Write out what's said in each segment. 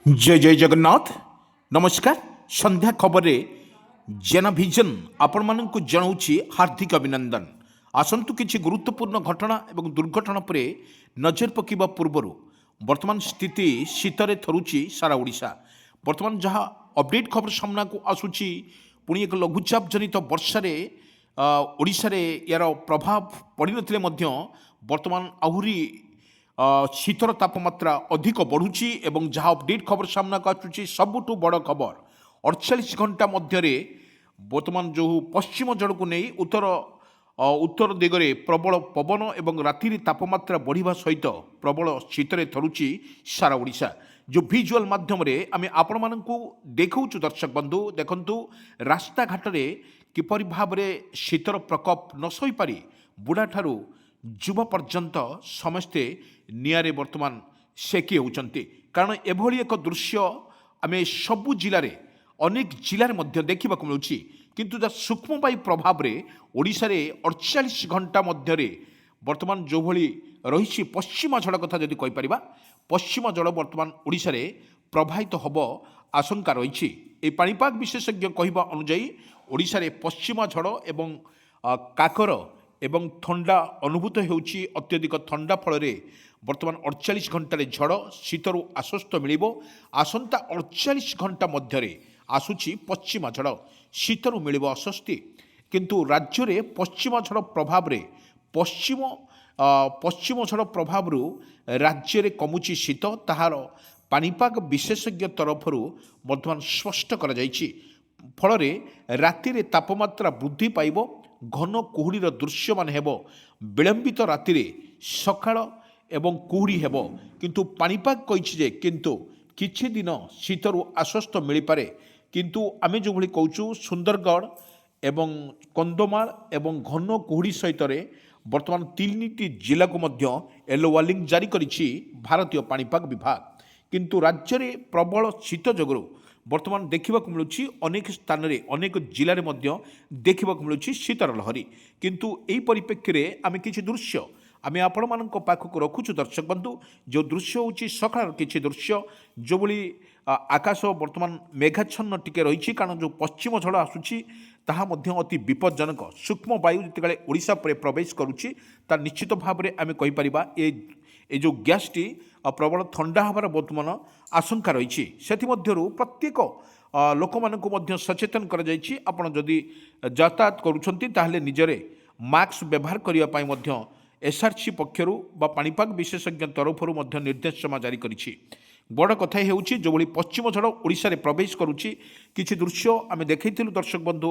जय जय जगन्नाथ नमस्कार संध्या खबर जेना भिजन आपण मानक जनाऊँगी हार्दिक अभिनंदन। आसतु किसी गुरुत्वपूर्ण घटना एवं दुर्घटना पर नजर पकड़ा पूर्वर वर्तमान स्थिति शीतरे थरुची सारा ओडिशा। वर्तमान जहाँ अपडेट खबर सामना को आसूची पुणी एक लघुचाप जनित वर्षार ओडिशा यार प्रभाव पड़ न वर्तमान आहरी शीतर तापमात्रा अधिक बढ़ुची एवं जहाँ अपडेट खबर सामना को आसूची सबुठु बड़ खबर 48 घंटा मध्य वर्तमान जो पश्चिम जड़ को नहीं उत्तर दिगरे प्रबल पवन एवं राति तापमात्रा बढ़िया सहित प्रबल शीतरे थरुची सारा ओडिशा। जो विजुअल माध्यम आम आपण मानू देखु दर्शक बंधु देखंतु रास्ता घाट किपरि भाव शीतर प्रकोप न सही पारि बुढ़ा ठारू युवा पर्यंत समस्ते निआरे वर्तमान सेकी होउचंती। कारण एभली एक दृश्य आम सबु जिले अनेक जिले मध्य देखा मिलूँ किंतु ता सूक्ष्म वायु प्रभाव में ओडिशा रे 48 घंटा मध्य वर्तमान जो भली रही पश्चिम झड़ कथा जदि कहीपर पश्चिम झड़ वर्तमान ओडिशा रे प्रभावित हब आशंका रही। ये पाणीपाग विशेषज्ञ कहवा अनुजाई ओडिशा रे पश्चिम झड़ एवं काकर एवं ठंडा अनुभूत होउची अत्यधिक ठंडा फल वर्तमान 48 घंटे झड़ शीतरु आश्वस्त मिल आसंता 48 घंटा मध्य आसूची पश्चिम झड़ शीतरु मिल आश्वस्ति। किंतु राज्य में पश्चिम झड़ प्रभाव रे पश्चिम झड़ प्रभाव राज्य में कमुची शीत ताहार पाणीपाग विशेषज्ञ तरफ वर्तमान स्पष्ट कर फल राति रे तापमात्रा वृद्धि पाइब घन कुहुड़ीर दृश्यमान हेब विलंबित राति सकाळ एवं कुहुड़ी हेब किंतु पाणीपाग कहिछि जे किंतु किछि दिन शीतरु आश्वस्त मिल पारे। किंतु आमे जो भली कहूँ सुंदरगढ़ एवं कंधमाल एवं घन कुहुड़ी सहित वर्तमान 3टी जिला को मध्य येलो वार्निंग जारी करिछि भारतीय पाणीपाग विभाग। किंतु राज्य में प्रबल शीत जोगुरु वर्तमान देखा मिलूँ अनेक स्थान में अनेक जिले में देखा मिलूँ शीतर लहरी। किंतु यही परिप्रेक्षी में आम किसी दृश्य आम आपण मान पाखक रखुचु दर्शक बंधु जो दृश्य हूँ सकाळ किसी दृश्य जो भली आकाश वर्तमान मेघाच्छन्न टिके रही कारण जो पश्चिम झड़ आसूची ताहा मध्य अति विपज्जनक सूक्ष्म वायु जिते ओडिशा पर प्रवेश करुच्ची ता निश्चित भाव में आम कहीपर ये जो गैसटी प्रबल ठंडा हबार वर्तमान आशंका रही। प्रत्येक लोक मानू सचेतन कर आपण जदि यातायात करुछंती ताहले निजरे मास्क व्यवहार करने एसआरसी पक्षर पाणीपाग विशेषज्ञ तरफ निर्देशना जारी करिछि। बड़ कथा हेउछि जो भली पश्चिम झड़ ओडिशा रे प्रवेश करुछि किछि दृश्य आमे देखैथिलु दर्शक बंधु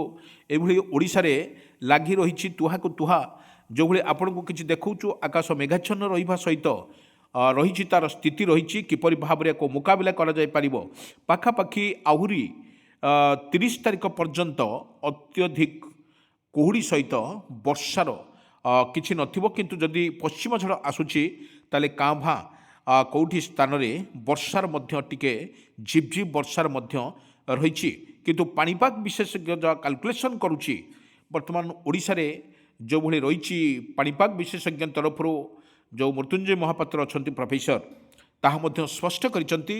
एभली ओडिशा रे लागि रहिछि तुहा को तुहा जो भली आपण को किछि देखौछु आकाश मेघाच्छन्न रहिबा सहित रही तार स्थिति रही किपरि भाव को मुकाबला करा जाय परिबो। पाखापाखि आहुरी 30 तारिख पर्यंत अत्यधिक कुहुड़ी सहित वर्षार किछि नथिबो किंतु जदि पश्चिम झड़ आसुछि ताले काँ भाँ कौटी स्थान में वर्षार मध्य टिके झिपझिप वर्षार मध्य रही। किंतु पाणीपाग विशेषज्ञ जहाँ कैलकुलेशन करुछि वर्तमान ओडिशा रे जो भली रही पाणीपाग विशेषज्ञ तरफ जो मृत्युंजय महापात्र अच्छा प्रोफेसर ताहा मध्य स्पष्ट करिसंती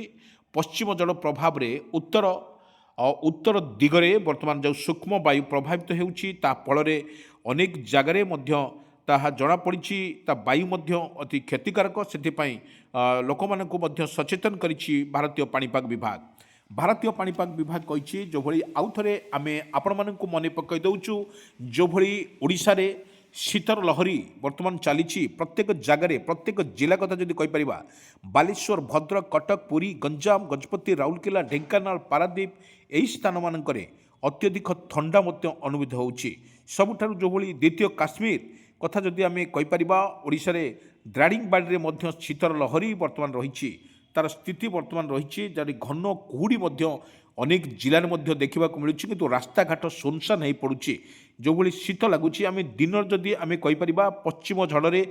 पश्चिम जड़ प्रभाव रे उत्तर दिगरे वर्तमान जो सूक्ष्म वायु प्रभावित होउछि ता फल अनेक जगार मध्य ताहा जना पड़ी ता वायु मध्य अति क्षतिकारक से लोक मानू मध्य सचेतन करिछि भारतीय पाणीपाग विभाग। भारतीय पाणीपाग विभाग कहिछि जो भली आउ थरे आमे आपण मानू मने पकई दउछु जो भली ओडिशा रे शीतर लहरी वर्तमान चली प्रत्येक जगार प्रत्येक जिला कथा जदि कहीपर बालेश्वर भद्रक कटक पुरी गंजाम गजपति राउरकेला ढेंकानाल पारादीप यही स्थान मानक अत्यधिक ठंडा मध्य अनुभूत होउछि। सबुठारु जो भली द्वितीय काश्मीर कथा जदि आम कहीपर ओडिशा रे दारिंगबाड़ी में शीतर लहरी वर्तमान रही तार स्थिति वर्तमान रही जहाँ घन कुहुड़ी अनेक जिले में देखा मिलूँ किंतु रास्ता घाट सुनसान हो पड़ुछि जो भली शीत लगुच आम दिन जदि आम कहीपर पश्चिम झड़े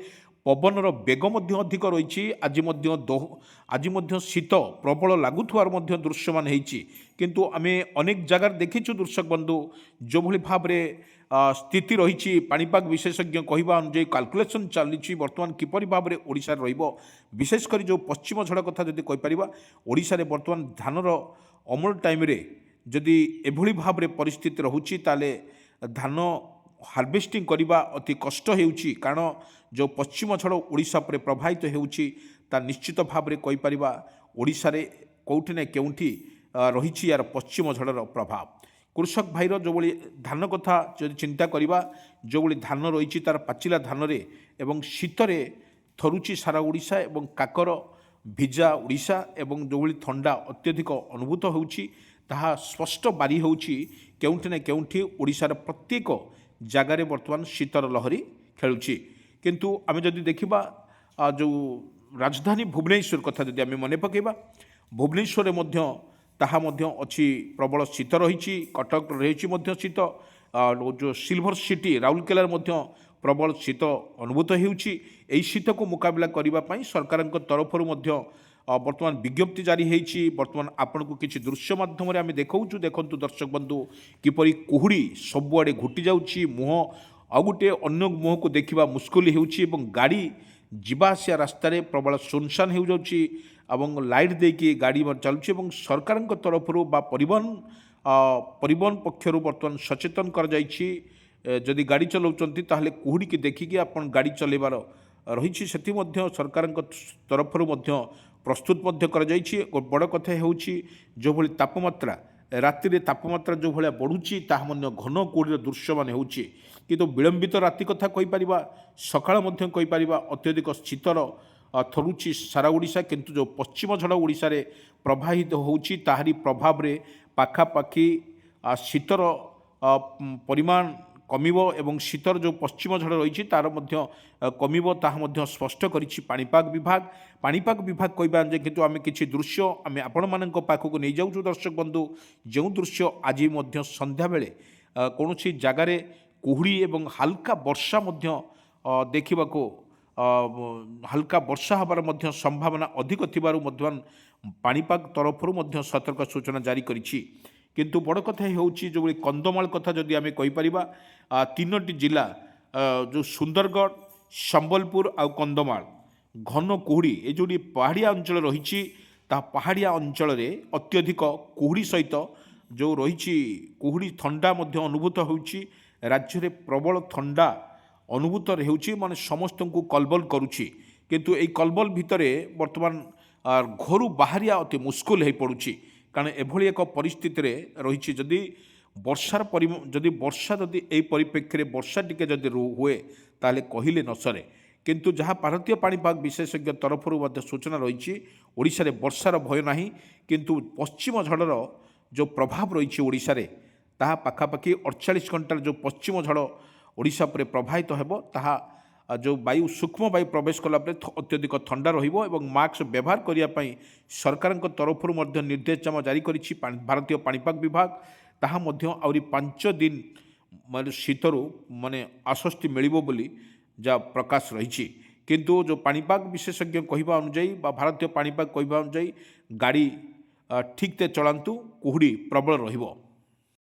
ପବନର ବେଗ ମଧ୍ୟ ଅଧିକ ରହିଛି। ଆଜି ମଧ୍ୟ ଶୀତ ପ୍ରବଳ ଲାଗୁଥିବାର ମଧ୍ୟ ଦୃଶ୍ୟମାନ ହେଇଛି। କିନ୍ତୁ ଆମେ ଅନେକ ଜାଗାରେ ଦେଖିଛୁ ଦର୍ଶକ ବନ୍ଧୁ, ଯେଉଁଭଳି ଭାବରେ ସ୍ଥିତି ରହିଛି, ପାଣିପାଗ ବିଶେଷଜ୍ଞ କହିବା ଅନୁଯାୟୀ କାଲକୁଲେସନ୍ ଚାଲିଛି ବର୍ତ୍ତମାନ କିପରି ଭାବରେ ଓଡ଼ିଶାରେ ରହିବ। ବିଶେଷ କରି ଯେଉଁ ପଶ୍ଚିମ ଝଡ଼ କଥା ଯଦି କହିପାରିବା, ଓଡ଼ିଶାରେ ବର୍ତ୍ତମାନ ଧାନର ଅମଳ ଟାଇମ୍ରେ ଯଦି ଏଭଳି ଭାବରେ ପରିସ୍ଥିତି ରହୁଛି, ତାହେଲେ ଧାନ ହାର୍ଭେଷ୍ଟିଂ କରିବା ଅତି କଷ୍ଟ ହେଉଛି। କାରଣ ଯେଉଁ ପଶ୍ଚିମ ଝଡ଼ ଓଡ଼ିଶା ଉପରେ ପ୍ରବାହିତ ହେଉଛି, ତା ନିଶ୍ଚିତ ଭାବରେ କହିପାରିବା ଓଡ଼ିଶାରେ କେଉଁଠି ନା କେଉଁଠି ରହିଛି ଏହାର ପଶ୍ଚିମ ଝଡ଼ର ପ୍ରଭାବ। କୃଷକ ଭାଇର ଯେଉଁଭଳି ଧାନ କଥା ଯଦି ଚିନ୍ତା କରିବା, ଯେଉଁଭଳି ଧାନ ରହିଛି ତା'ର ପାଚିଲା ଧାନରେ ଏବଂ ଶୀତରେ ଥରୁଛି ସାରା ଓଡ଼ିଶା ଏବଂ କାକର ଭିଜା ଓଡ଼ିଶା ଏବଂ ଯେଉଁଭଳି ଥଣ୍ଡା ଅତ୍ୟଧିକ ଅନୁଭୂତ ହେଉଛି, ତାହା ସ୍ପଷ୍ଟ ବାରି ହେଉଛି କେଉଁଠି ନା କେଉଁଠି ଓଡ଼ିଶାର ପ୍ରତ୍ୟେକ ଜାଗାରେ ବର୍ତ୍ତମାନ ଶୀତର ଲହରୀ ଖେଳୁଛି। କିନ୍ତୁ ଆମେ ଯଦି ଦେଖିବା ଯେଉଁ ରାଜଧାନୀ ଭୁବନେଶ୍ୱର କଥା ଯଦି ଆମେ ମନେ ପକାଇବା, ଭୁବନେଶ୍ୱରରେ ମଧ୍ୟ ତାହା ମଧ୍ୟ ଅଛି, ପ୍ରବଳ ଶୀତ ରହିଛି। କଟକରେ ରହିଛି ମଧ୍ୟ ଶୀତ। ଯେଉଁ ସିଲଭର ସିଟି ରାଉରକେଲାରେ ମଧ୍ୟ ପ୍ରବଳ ଶୀତ ଅନୁଭୂତ ହେଉଛି। ଏହି ଶୀତକୁ ମୁକାବିଲା କରିବା ପାଇଁ ସରକାରଙ୍କ ତରଫରୁ ମଧ୍ୟ ବର୍ତ୍ତମାନ ବିଜ୍ଞପ୍ତି ଜାରି ହୋଇଛି। ବର୍ତ୍ତମାନ ଆପଣଙ୍କୁ କିଛି ଦୃଶ୍ୟ ମାଧ୍ୟମରେ ଆମେ ଦେଖାଉଛୁ। ଦେଖନ୍ତୁ ଦର୍ଶକ ବନ୍ଧୁ, କିପରି କୁହୁଡ଼ି ସବୁଆଡ଼େ ଘୁଟି ଯାଉଛି। ମୁହଁ ଆଉ ଗୋଟିଏ ଅନ୍ୟ ମୁହଁକୁ ଦେଖିବା ମୁସ୍କିଲ ହେଉଛି ଏବଂ ଗାଡ଼ି ଯିବା ଆସିବା ରାସ୍ତାରେ ପ୍ରବଳ ସୁନସାନ ହୋଇଯାଉଛି ଏବଂ ଲାଇଟ୍ ଦେଇକି ଗାଡ଼ି ଚାଲୁଛି ଏବଂ ସରକାରଙ୍କ ତରଫରୁ ବା ପରିବହନ ପକ୍ଷରୁ ବର୍ତ୍ତମାନ ସଚେତନ କରାଯାଇଛି, ଯଦି ଗାଡ଼ି ଚଲାଉଛନ୍ତି ତାହେଲେ କୁହୁଡ଼ିକି ଦେଖିକି ଆପଣ ଗାଡ଼ି ଚଲାଇବାର ରହିଛି। ସେଥିମଧ୍ୟ ସରକାରଙ୍କ ତରଫରୁ ମଧ୍ୟ ପ୍ରସ୍ତୁତ ମଧ୍ୟ କରାଯାଇଛି। ବଡ଼ କଥା ହେଉଛି ଯେଉଁଭଳି ତାପମାତ୍ରା, ରାତିରେ ତାପମାତ୍ରା ଯେଉଁଭଳିଆ ବଢ଼ୁଛି, ତାହା ମଧ୍ୟ ଘନ କୁହୁଡ଼ିର ଦୃଶ୍ୟମାନ ହେଉଛି। କିନ୍ତୁ ବିଳମ୍ବିତ ରାତି କଥା କହିପାରିବା, ସକାଳ ମଧ୍ୟ କହିପାରିବା ଅତ୍ୟଧିକ ଶୀତର ଥରୁଛି ସାରା ଓଡ଼ିଶା। କିନ୍ତୁ ଯେଉଁ ପଶ୍ଚିମ ଝଡ଼ ଓଡ଼ିଶାରେ ପ୍ରବାହିତ ହେଉଛି, ତାହାରି ପ୍ରଭାବରେ ପାଖାପାଖି ଶୀତର ପରିମାଣ କମିବ ଏବଂ ଶୀତର ଯେଉଁ ପଶ୍ଚିମ ଝଡ଼ ରହିଛି ତା'ର ମଧ୍ୟ କମିବ, ତାହା ମଧ୍ୟ ସ୍ପଷ୍ଟ କରିଛି ପାଣିପାଗ ବିଭାଗ। ପାଣିପାଗ ବିଭାଗ କହିବା ଯେ, କିନ୍ତୁ ଆମେ କିଛି ଦୃଶ୍ୟ ଆମେ ଆପଣମାନଙ୍କ ପାଖକୁ ନେଇଯାଉଛୁ ଦର୍ଶକ ବନ୍ଧୁ, ଯେଉଁ ଦୃଶ୍ୟ ଆଜି ମଧ୍ୟ ସନ୍ଧ୍ୟାବେଳେ କୌଣସି ଜାଗାରେ କୁହୁଡ଼ି ଏବଂ ହାଲକା ବର୍ଷା ମଧ୍ୟ ଦେଖିବାକୁ ହାଲକା ବର୍ଷା ହେବାର ମଧ୍ୟ ସମ୍ଭାବନା ଅଧିକ ଥିବାରୁ ମଧ୍ୟ ପାଣିପାଗ ତରଫରୁ ମଧ୍ୟ ସତର୍କ ସୂଚନା ଜାରି କରିଛି। କିନ୍ତୁ ବଡ଼ କଥା ହେଉଛି ଯେଉଁଭଳି କନ୍ଧମାଳ କଥା ଯଦି ଆମେ କହିପାରିବା, ତିନୋଟି ଜିଲ୍ଲା ଯେଉଁ ସୁନ୍ଦରଗଡ଼, ସମ୍ବଲପୁର ଆଉ କନ୍ଧମାଳ, ଘନ କୁହୁଡ଼ି, ଏ ଯେଉଁଠି ପାହାଡ଼ିଆ ଅଞ୍ଚଳ ରହିଛି, ତାହା ପାହାଡ଼ିଆ ଅଞ୍ଚଳରେ ଅତ୍ୟଧିକ କୁହୁଡ଼ି ସହିତ ଯେଉଁ ରହିଛି କୁହୁଡ଼ି ଥଣ୍ଡା ମଧ୍ୟ ଅନୁଭୂତ ହେଉଛି। ରାଜ୍ୟରେ ପ୍ରବଳ ଥଣ୍ଡା ଅନୁଭୂତ ହେଉଛି, ମାନେ ସମସ୍ତଙ୍କୁ କଲବଲ କରୁଛି। କିନ୍ତୁ ଏହି କଲବଲ ଭିତରେ ବର୍ତ୍ତମାନ ଘରୁ ବାହାରିବା ଅତି ମୁସ୍କିଲ ହୋଇପଡ଼ୁଛି। କାରଣ ଏଭଳି ଏକ ପରିସ୍ଥିତିରେ ରହିଛି, ଯଦି ବର୍ଷା ଯଦି ଏହି ପରିପ୍ରେକ୍ଷୀରେ ବର୍ଷା ଟିକେ ଯଦି ହୁଏ, ତାହେଲେ କହିଲେ ନ ସରେ। କିନ୍ତୁ ଯାହା ଭାରତୀୟ ପାଣିପାଗ ବିଶେଷଜ୍ଞ ତରଫରୁ ମଧ୍ୟ ସୂଚନା ରହିଛି, ଓଡ଼ିଶାରେ ବର୍ଷାର ଭୟ ନାହିଁ। କିନ୍ତୁ ପଶ୍ଚିମ ଝଡ଼ର ଯେଉଁ ପ୍ରଭାବ ରହିଛି ଓଡ଼ିଶାରେ, ତାହା ପାଖାପାଖି 48 ଘଣ୍ଟାର ଯେଉଁ ପଶ୍ଚିମ ଝଡ଼ ଓଡ଼ିଶା ଉପରେ ପ୍ରବାହିତ ହେବ, ତାହା ଯେଉଁ ସୂକ୍ଷ୍ମ ବାୟୁ ପ୍ରବେଶ କଲାପରେ ଅତ୍ୟଧିକ ଥଣ୍ଡା ରହିବ ଏବଂ ମାସ୍କ ବ୍ୟବହାର କରିବା ପାଇଁ ସରକାରଙ୍କ ତରଫରୁ ମଧ୍ୟ ନିର୍ଦ୍ଦେଶନାମା ଜାରି କରିଛି ଭାରତୀୟ ପାଣିପାଗ ବିଭାଗ। ତାହା ମଧ୍ୟ ଆହୁରି 5 ଦିନ ଶୀତରୁ ଆଶ୍ୱସ୍ତି ମିଳିବ ବୋଲି ଯାହା ପ୍ରକାଶ ରହିଛି। କିନ୍ତୁ ଯେଉଁ ପାଣିପାଗ ବିଶେଷଜ୍ଞ କହିବା ଅନୁଯାୟୀ ବା ଭାରତୀୟ ପାଣିପାଗ କହିବା ଅନୁଯାୟୀ ଗାଡ଼ି ଠିକ୍ରେ ଚଳାନ୍ତୁ, କୁହୁଡ଼ି ପ୍ରବଳ ରହିବ।